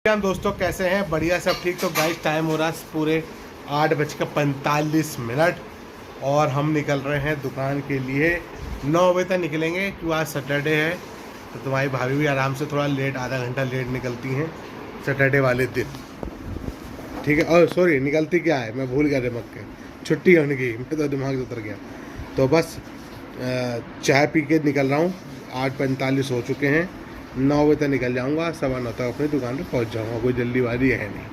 हम दोस्तों कैसे हैं? बढ़िया, सब ठीक। तो गाइस टाइम हो रहा है पूरे 8:45 और हम निकल रहे हैं दुकान के लिए। 9 बजे तक निकलेंगे क्योंकि आज सैटरडे है। तो तुम्हारी भाभी भी आराम से थोड़ा लेट, आधा घंटा लेट निकलती हैं सैटरडे वाले दिन, ठीक है। और सॉरी, निकलती क्या है, मैं भूल गया दिमाग के, छुट्टी होने की मैं तो दिमाग से उतर गया। तो बस चाय पी के निकल रहा हूँ। 8:45 हो चुके हैं, 9 बजे तक निकल जाऊँगा, 9:15 तक अपनी दुकान पर पहुँच जाऊँगा। कोई जल्दीबाजी है नहीं,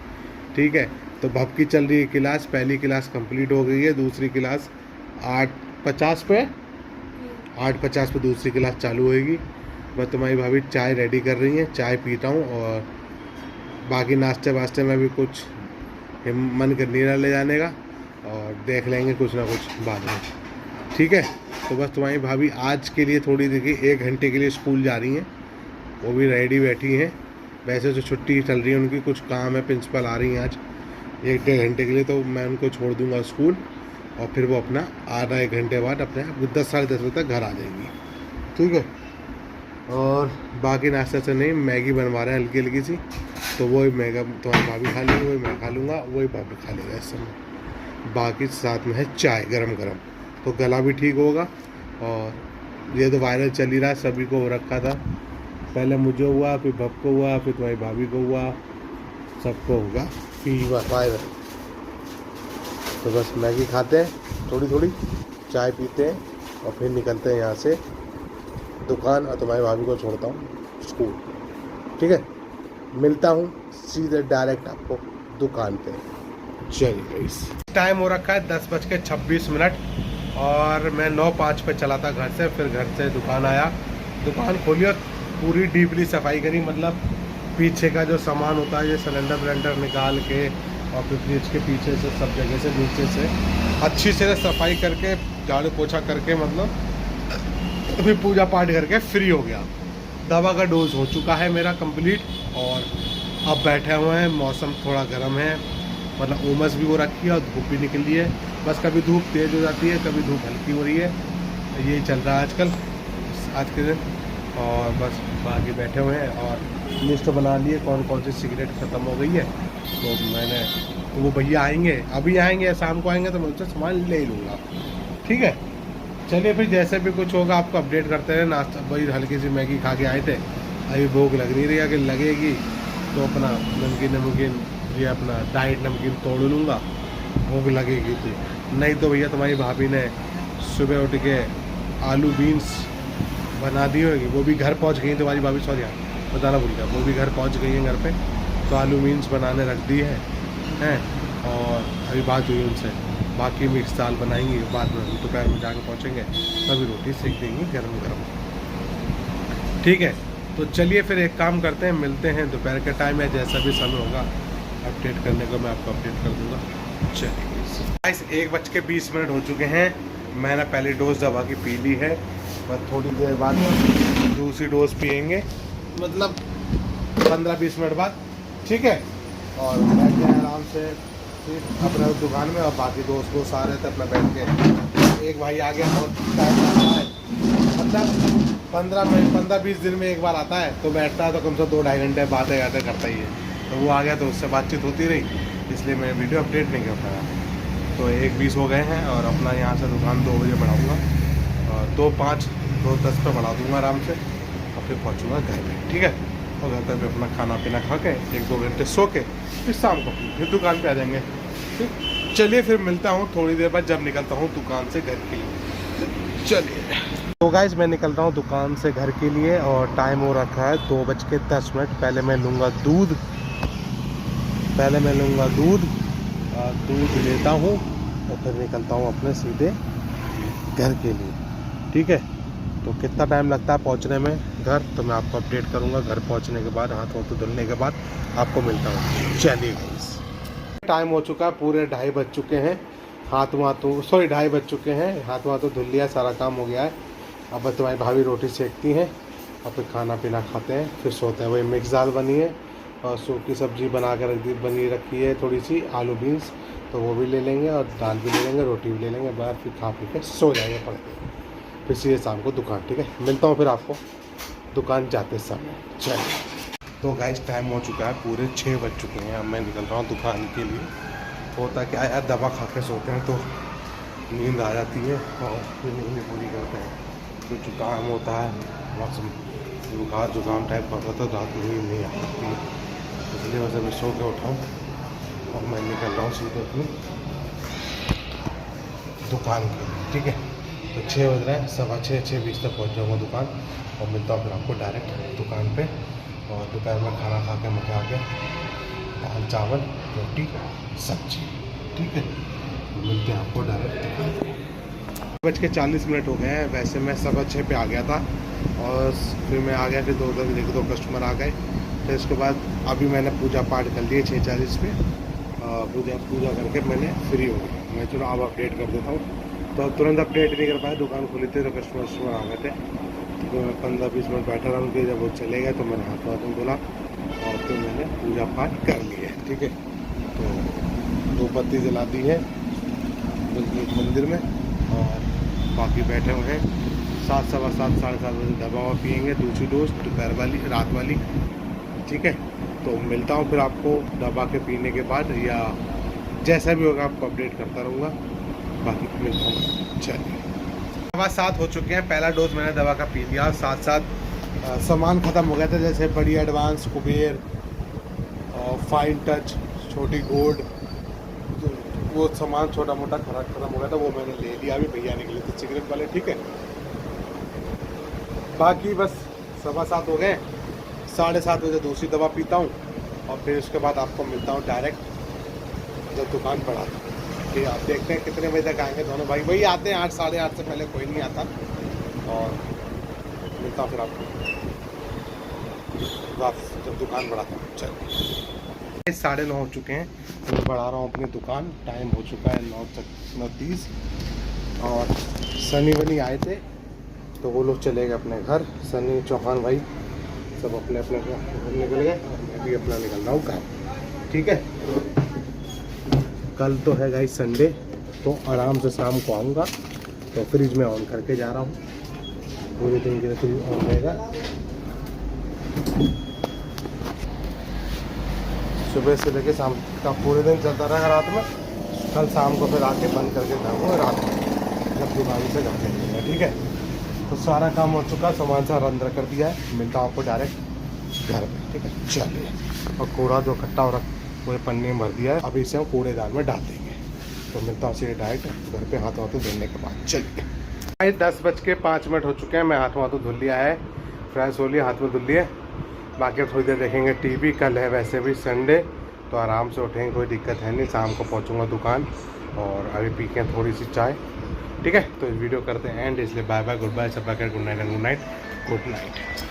ठीक है। तो भब की चल रही है क्लास, पहली क्लास कंप्लीट हो गई है, दूसरी क्लास 8:50 पे 8:50 पे दूसरी क्लास चालू होएगी। बस तुम्हारी भाभी चाय रेडी कर रही हैं, चाय पीता हूँ और बाकी नाश्ते वास्ते में भी कुछ मन कर नहीं रहा ले जाने का, और देख लेंगे कुछ ना कुछ बाद में, ठीक है। तो बस तुम्हारी भाभी आज के लिए थोड़ी देखिए 1 घंटे के लिए स्कूल जा रही हैं, वो भी रेडी बैठी हैं। वैसे तो छुट्टी चल रही है उनकी, कुछ काम है, प्रिंसिपल आ रही हैं आज 1-1.5 घंटे के लिए, तो मैं उनको छोड़ दूंगा स्कूल और फिर वो अपना आधा 1 घंटे बाद अपने 10-10:30 बजे तक घर आ जाएंगी, ठीक है। और बाकी नाश्ता से नहीं, मैगी बनवा रहे हैं हल्की हल्की सी, तो वही मैगी तुम्हारी भाभी खा लेंगी, वही मैं खा लूँगा, वही भाभी खा लेगा इस समय। बाकी साथ में है चाय गरम गरम, तो गला भी ठीक होगा। और ये तो वायरल चल ही रहा है, सभी को हो रखा था, पहले मुझे हुआ, फिर भब को हुआ, फिर तुम्हारी भाभी को हुआ, सबको होगा फीवर वायरल। तो बस मैगी खाते हैं, थोड़ी थोड़ी चाय पीते हैं और फिर निकलते हैं यहाँ से दुकान, और तुम्हारी भाभी को छोड़ता हूँ स्कूल, ठीक है। मिलता हूँ सीधे डायरेक्ट आपको दुकान पे। चलिए, इस टाइम हो रखा है 10:26 और मैं 9:05 पे चला था घर से, फिर घर से दुकान आया, दुकान खोली और पूरी डीपली सफाई करी। मतलब पीछे का जो सामान होता है, ये सिलेंडर निकाल के और फिर फ्रिज के पीछे से सब जगह से नीचे से अच्छी से सफाई करके, झाड़ू पोछा करके, मतलब फिर पूजा पाठ करके फ्री हो गया। दवा का डोज हो चुका है मेरा कंप्लीट, और अब बैठे हुए हैं। मौसम थोड़ा गर्म है, मतलब उमस भी हो रखी है और धूप भी निकली है। बस कभी धूप तेज़ हो जाती है, कभी धूप हल्की हो रही है, यही चल रहा है आजकल आज के दिन। और बस बाकी बैठे हुए हैं और लिस्ट बना लिए कौन कौन सी सिगरेट ख़त्म हो गई है। तो वो भैया आएंगे, अभी आएंगे या शाम को आएंगे, तो मैं उनसे सामान ले लूँगा, ठीक है। चलिए फिर जैसे भी कुछ होगा आपको अपडेट करते रहे। नाश्ता वही हल्की सी मैगी खा के आए थे, अभी भूख लग नहीं रही है, कि लगेगी तो अपना नमकीन ये अपना डाइट नमकीन तोड़ लूँगा, भूख लगेगी तो। नहीं तो भैया तुम्हारी भाभी ने सुबह उठ के आलू बीन्स बना दी होगी, वो भी घर पहुंच गई तुम्हारी भाभी, सॉरी यार बताना भूल गया, वो भी घर पहुंच गई हैं घर पे, तो आलू बीन्स बनाने रख दी है हैं। और अभी बात हुई उनसे, बाकी मिक्स दाल बनाएंगी, बाद में दोपहर में जाकर पहुंचेंगे, तभी रोटी सेक देंगी गरम गरम, ठीक है। तो चलिए फिर एक काम करते हैं, मिलते हैं दोपहर के टाइम या जैसा भी समय होगा अपडेट करने को मैं आपको अपडेट कर दूँगा। चलिए 1:20 हो चुके हैं, मैंने पहली डोज दवा की पी ली है, बस थोड़ी देर बाद दूसरी डोज पियेंगे, मतलब 15-20 मिनट बाद, ठीक है। और बैठ के आराम से फिर अपना दुकान में, और बाकी दोस्त आ रहे थे अपना बैठ के। एक भाई आ गया, बहुत टाइम आता है, मतलब 15-20 दिन में एक बार आता है, तो बैठता है तो कम से कम 2-2.5 घंटे बातें करता ही है। तो वो आ गया, तो उससे बातचीत होती रही, इसलिए मैं वीडियो अपडेट नहीं कर पाया। तो 1:20 हो गए हैं और अपना यहाँ से दुकान 2 बजे बढ़ाऊँगा, और 2:05-2:10 पर बढ़ा दूँगा आराम से, और फिर पहुँचूँगा घर में, ठीक है। और घर पर भी अपना खाना पीना खा के 1-2 घंटे सो के फिर शाम को फिर दुकान पे आ जाएंगे, ठीक। चलिए फिर मिलता हूँ थोड़ी देर बाद जब निकलता हूँ दुकान से घर के लिए। चलिए तो गाइस मैं निकल रहा हूँ दुकान से घर के लिए, और टाइम हो रखा है 2:10। पहले मैं लूँगा दूध, दूध लेता हूँ और फिर निकलता हूँ अपने सीधे घर के लिए, ठीक है। तो कितना टाइम लगता है पहुँचने में घर, तो मैं आपको अपडेट करूँगा घर पहुँचने के बाद, हाथ वाथ धुलने के बाद आपको मिलता हूँ। चलिए टाइम हो चुका है, पूरे 2:30 बज चुके हैं, हाथ वाथ धुल लिया, सारा काम हो गया है। अब बस तुम्हारी भाभी रोटी सेकती हैं और फिर खाना पीना खाते हैं, फिर सोते हैं। वही मिक्स दाल बनी है और सूखी सब्जी बना कर बनी रखी है, थोड़ी सी आलू बीन्स, तो वो भी ले लेंगे और दाल भी ले लेंगे, रोटी भी ले लेंगे, बाहर फिर खा पी के सो जाएंगे पड़ के, फिर सीधे शाम को दुकान, ठीक है। मिलता हूँ फिर आपको दुकान जाते समय। चलिए तो गाइस टाइम हो चुका है, पूरे 6 बज चुके हैं। अब मैं निकल रहा हूँ दुकान के लिए। होता क्या यार, दवा खा के सोते हैं तो नींद आ जाती है और फिर नींद पूरी करते हैं। तो जुकाम होता है, मौसम बुखार जुकाम टाइप का होता है तो रात में नींद नहीं आ सकती है, इसलिए वैसे मैं सो के उठाऊँ और मैं निकल रहा हूँ सीधे अपनी दुकान के लिए। ठीक है, तो 6 बज रहे हैं, 6:15 6:20 तक पहुँच जाऊँगा दुकान और मिलता हूँ फिर आपको डायरेक्ट दुकान पे। और दोपहर में खाना खा के मजा आ गया, दाल चावल रोटी सब्जी। ठीक है, तो मिलते हैं आपको डायरेक्ट दुकान पे। 5:40 हो गए हैं। वैसे मैं 6:15 पे आ गया था और फिर मैं आ गया, फिर दो कस्टमर आ गए। फिर उसके बाद अभी मैंने पूजा पाठ कर लिए 6:40 पे। पूजा करके मैंने फ्री हो गया। मैं चलो अब अपडेट कर देता हूँ। तो अब तुरंत अपडेट नहीं कर पाया, दुकान खुली थी तो कस्टमर आ गए थे। तो मैं 15-20 मिनट बैठा रहा उनके, जब वो चले गए तो मैंने हाथ वाथ धोला और फिर मैंने पूजा पाठ कर लिया। ठीक है, तो 2 बत्ती जला दी है मंदिर में और बाकी बैठे हुए हैं। 7, 7:15 7:30 बजे दवा पियेंगे, दूसरी डोज दोपहर वाली रात वाली। ठीक है, तो मिलता हूँ फिर आपको दवा के पीने के बाद, या जैसा भी होगा आपको अपडेट करता रहूँगा। बाकी मिलता हूँ। चलिए, दवा 7 हो चुके हैं, पहला डोज मैंने दवा का पी लिया। साथ सामान ख़त्म हो गया था, जैसे बड़ी एडवांस, कुबेर और फाइन टच, छोटी गोल्ड, तो वो सामान छोटा मोटा ख़त्म हो गया था, वो मैंने ले लिया। अभी भैया निकले थे सिगरेट वाले। ठीक है, बाकी बस 7:15 हो गए। 7:30 बजे दूसरी दवा पीता हूँ और फिर उसके बाद आपको मिलता हूँ डायरेक्ट जब दुकान पर आता हूँ। ठीक है, आप देखते हैं कितने बजे तक आएंगे दोनों भाई। वही आते हैं 8 साढ़े 8 से पहले कोई नहीं आता। और मिलता हूँ फिर आपको वापस जब दुकान बढ़ाता हूँ। चलिए, 9:30 हो चुके हैं, तो मैं बढ़ा रहा हूँ अपनी दुकान। टाइम हो चुका है 9:30 और सनी वनी आए थे तो वो लोग चले गए अपने घर। सनी चौहान भाई सब अपने अपने घर निकल गए और मैं भी अपना निकल रहा हूँ घर। ठीक है, कल तो है गाइस संडे, तो आराम से शाम को आऊँगा। तो फ्रिज में ऑन करके जा रहा हूँ, पूरे दिन के लिए फ्रिज ऑन रहेगा। सुबह से लेके शाम का पूरे दिन चलता रहेगा। रात में कल शाम को फिर आके बंद करके जाऊँगा रात में जब दिवाली से घर के। ठीक है, तो सारा काम हो चुका, सामान सारा अंदर कर दिया है। मिलता हूँ आपको डायरेक्ट घर में। ठीक है, चलिए। और कूड़ा जो इकट्ठा हो रहा पूरे पन्नी में भर दिया है, अभी इसे हम कूड़ेदान में डाल देंगे। तो मिलता हूँ सीधे डायरेक्ट घर पे हाथों धुलने के बाद। चलिए, 10:05 हो चुके हैं। मैं हाथों धुल लिया है, फ्रेश हो लिया, हाथ में धुल लिए। बाकी थोड़ी देर देखेंगे टीवी। कल है वैसे भी संडे, तो आराम से उठेंगे, कोई दिक्कत है नहीं। शाम को पहुँचूँगा दुकान और अभी पी के थोड़ी सी चाय। ठीक है, तो इस वीडियो करते हैं एंड, इसलिए बाय बाय, गुड बाय, सब good night and good night, good night.